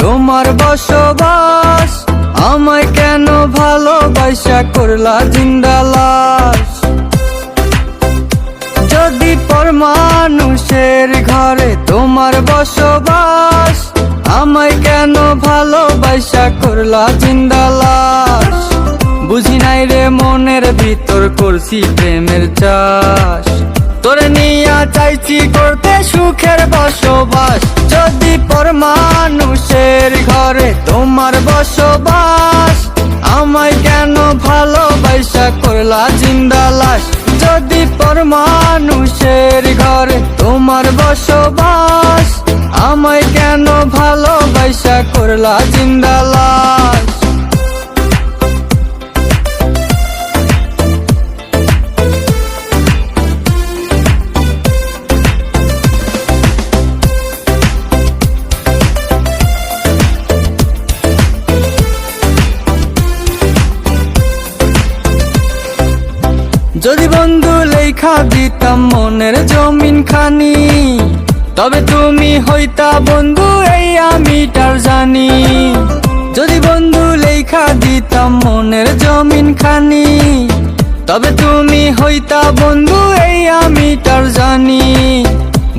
তোমার বসবাস, আমায় কেন ভালোবাসা করলা জিন্দা লাশ। যদি পর মানুষের ঘরে তোমার বসবাস, আমায় কেন ভালোবাসা করলা জিন্দা লাশ। বুঝি নাই রে মনের ভিতর করছি প্রেমের চাষ, তোরে নিয়া চাইছি করতে সুখের বসবাস। যদি পর মানুষের ঘরে তোমার বসবাস, আমায় কেন ভালোবাসা করলা জিন্দা লাশ। যদি পর মানুষের ঘরে তোমার বসবাস, আমায় কেন ভালোবাসা করলা জিন্দা লাশ। যদি বন্ধু লেখা দিতাম মনের জমিন খানি, তবে তুমি হইতা বন্ধু এই আমিটার জানি। যদি বন্ধু লেখা দিতাম মনের জমিন খানি, তবে তুমি হইতা বন্ধু এই আমিটার জানি।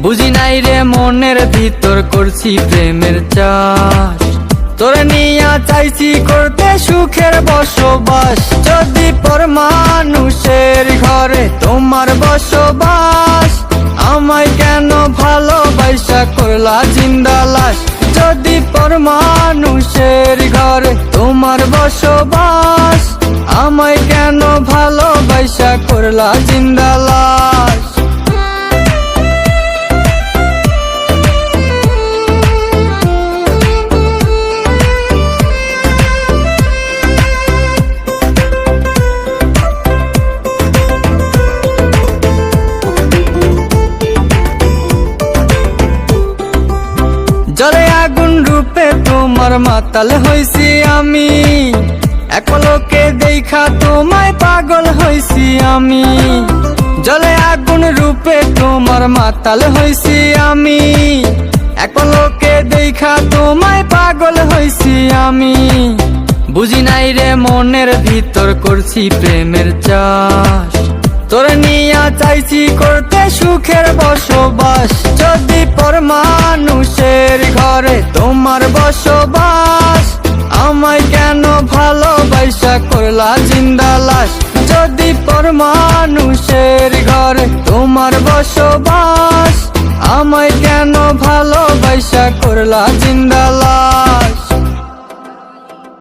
বুঝি নাই রে মনের ভিতর করছি প্রেমের চাষ, তোরে নিয়া চাইছি করতে সুখের বসবাস। যদি পর মানুষের ঘরে তোমার বসবাস, আমায় কেন ভালোবাসা করলা জিন্দা লাশ। যদি পর মানুষের ঘরে তোমার বসবাস, আমায় কেন ভালোবাসা করলা জিন্দা লাশ। জলে আগুন রূপে তোমার মাতাল হইছি আমি, এক পলকে দেখা তোমায় পাগল হইছি আমি। জলে আগুন রূপে তোমার মাতাল হইছি আমি, এক পলকে দেখা তোমায় পাগল হইছি আমি। বুঝি নাই রে মনের ভিতর করছি প্রেমের চাষ, তোরে নিয়া চাইছি করতে সুখের বসবাস। যদি পর মানুষের ঘরে তোমার বসবাস, আমায় কেন ভালোবাসা করলা জিন্দা লাশ। যদি পর মানুষের ঘরে তোমার বসবাস, আমায় কেন ভালোবাসা করলা জিন্দা লাশ।